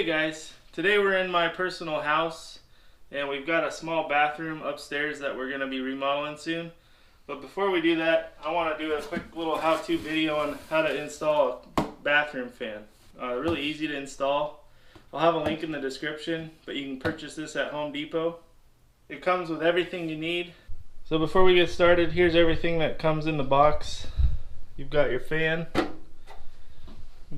Hey guys, today we're in my personal house and we've got a small bathroom upstairs that we're going to be remodeling soon. But before we do that, I want to do a quick little how-to video on how to install a bathroom fan. Really easy to install. I'll have a link in the description, but you can purchase this at Home Depot. It comes with everything you need. So before we get started, here's everything that comes in the box. You've got your fan,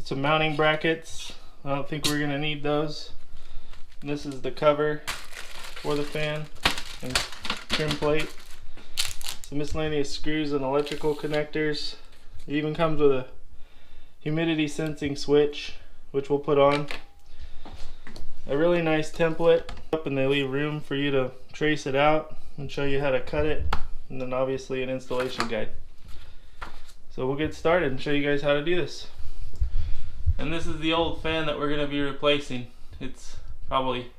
some mounting brackets. I don't think we're going to need those. And this is the cover for the fan and trim plate. Some miscellaneous screws and electrical connectors. It even comes with a humidity sensing switch, which we'll put on. A really nice template, and they leave room for you to trace it out and show you how to cut it, and then obviously an installation guide. So we'll get started and show you guys how to do this. And this is the old fan that we're going to be replacing. It's probably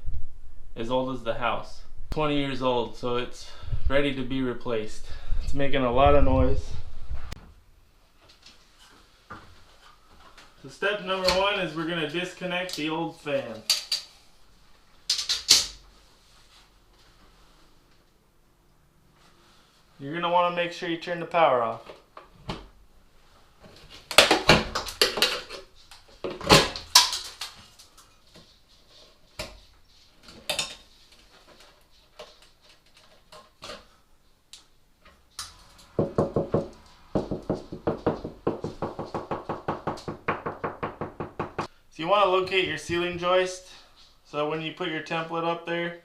as old as the house. 20 years old, so it's ready to be replaced. It's making a lot of noise. So step number one is we're going to disconnect the old fan. You're going to want to make sure you turn the power off. So you want to locate your ceiling joist, so when you put your template up there,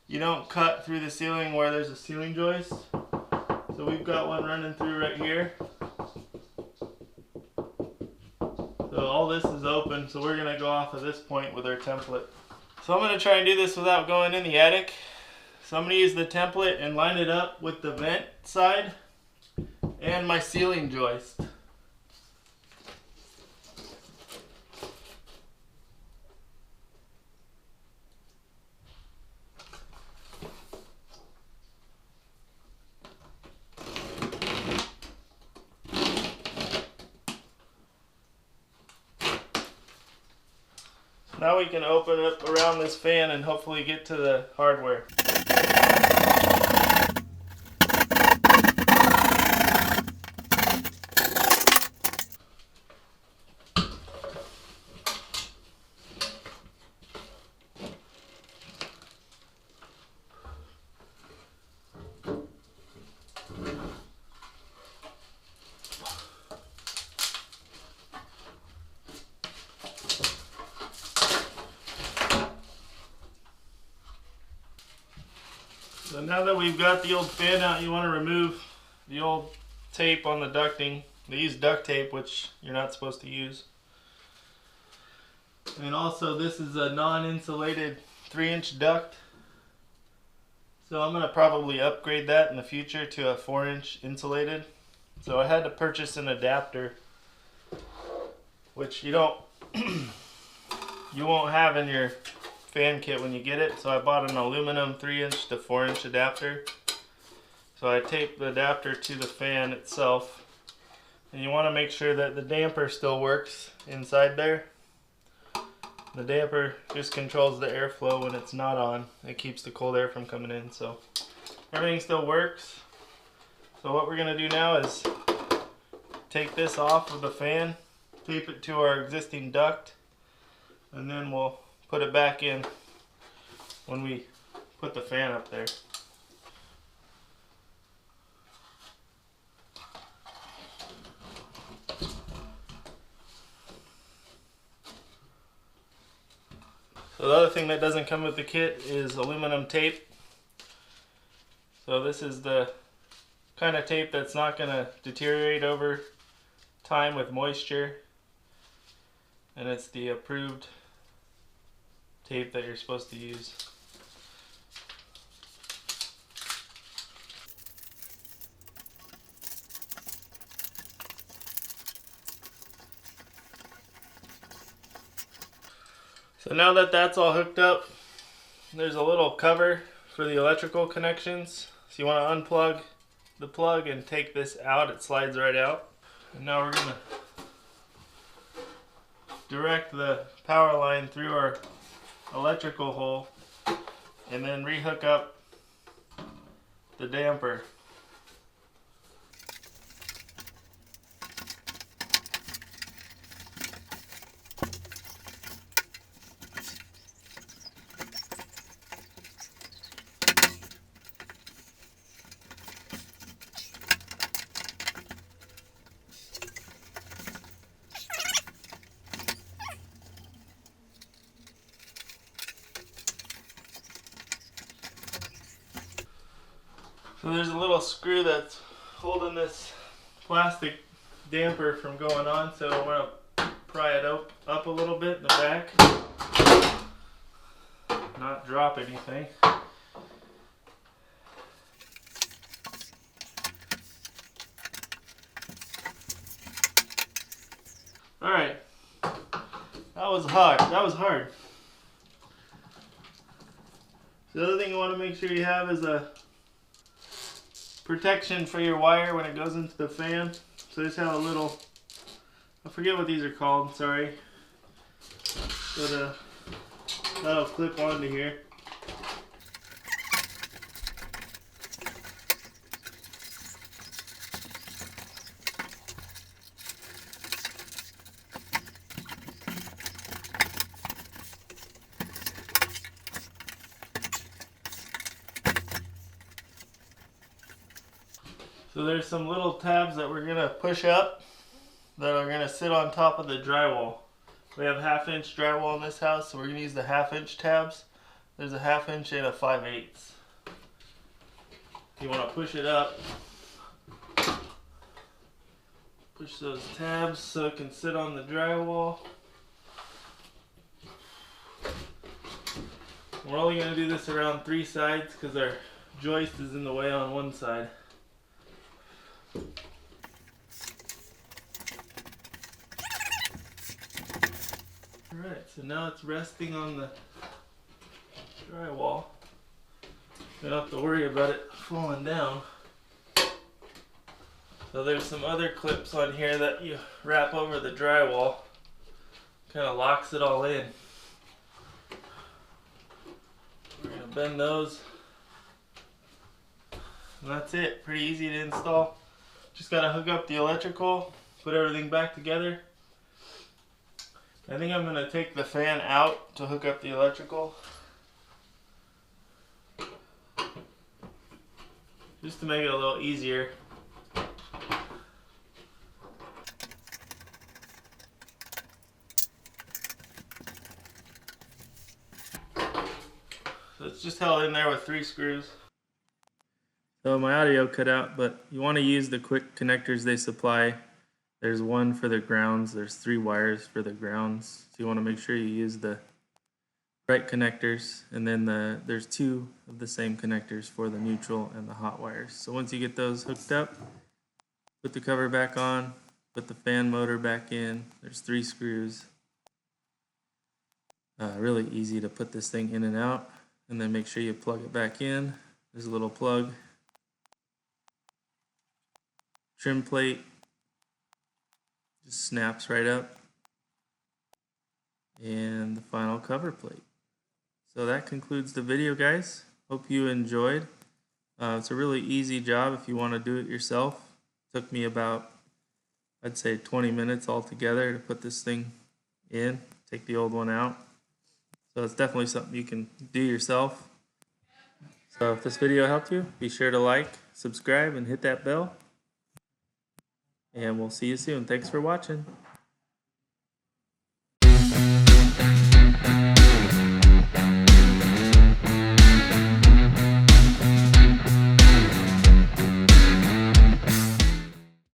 you don't cut through the ceiling where there's a ceiling joist. So we've got one running through right here. So all this is open, so we're going to go off of this point with our template. So I'm going to try and do this without going in the attic. So I'm going to use the template and line it up with the vent side and my ceiling joist. Now we can open up around this fan and hopefully get to the hardware. So now that we've got the old fan out, you want to remove the old tape on the ducting. They use duct tape, which you're not supposed to use. And also this is a non-insulated 3-inch duct. So I'm going to probably upgrade that in the future to a 4-inch insulated. So I had to purchase an adapter, which you won't have in your fan kit when you get it. So I bought an aluminum 3-inch to 4-inch adapter. So I taped the adapter to the fan itself, and you want to make sure that the damper still works inside there. The damper just controls the airflow when it's not on. It keeps the cold air from coming in, so everything still works. So what we're going to do now is take this off of the fan, tape it to our existing duct, and then we'll put it back in when we put the fan up there. So the other thing that doesn't come with the kit is aluminum tape. So this is the kind of tape that's not going to deteriorate over time with moisture, and it's the approved tape that you're supposed to use. So now that that's all hooked up, there's a little cover for the electrical connections. So you want to unplug the plug and take this out. It slides right out. And now we're going to direct the power line through our electrical hole and then rehook up the damper. So there's a little screw that's holding this plastic damper from going on, so I want to pry it up a little bit in the back, not drop anything. Alright, that was hard. The other thing you want to make sure you have is a protection for your wire when it goes into the fan. So just have a little, I forget what these are called, sorry. But that'll clip onto here. So there's some little tabs that we're going to push up that are going to sit on top of the drywall. We have 1/2-inch drywall in this house, so we're going to use the 1/2-inch tabs. There's a 1/2 inch and a 5/8. You want to push it up. Push those tabs so it can sit on the drywall. We're only going to do this around 3 sides because our joist is in the way on one side. Alright, so now it's resting on the drywall. You don't have to worry about it falling down. So there's some other clips on here that you wrap over the drywall. Kind of locks it all in. We're going to bend those. And that's it. Pretty easy to install. Just got to hook up the electrical, put everything back together. I think I'm going to take the fan out to hook up the electrical, just to make it a little easier. So it's just held in there with 3 screws. So my audio cut out, but you want to use the quick connectors they supply. There's one for the grounds, there's 3 wires for the grounds. So you want to make sure you use the right connectors, and then there's 2 of the same connectors for the neutral and the hot wires. So once you get those hooked up, put the cover back on, put the fan motor back in. There's 3 screws. Really easy to put this thing in and out, and then make sure you plug it back in. There's a little plug. Trim plate just snaps right up, and the final cover plate. So that concludes the video, guys. Hope you enjoyed. It's a really easy job if you want to do it yourself. It took me about, I'd say, 20 minutes altogether to put this thing in, take the old one out. So it's definitely something you can do yourself. So if this video helped you, be sure to like, subscribe, and hit that bell. And we'll see you soon. Thanks for watching.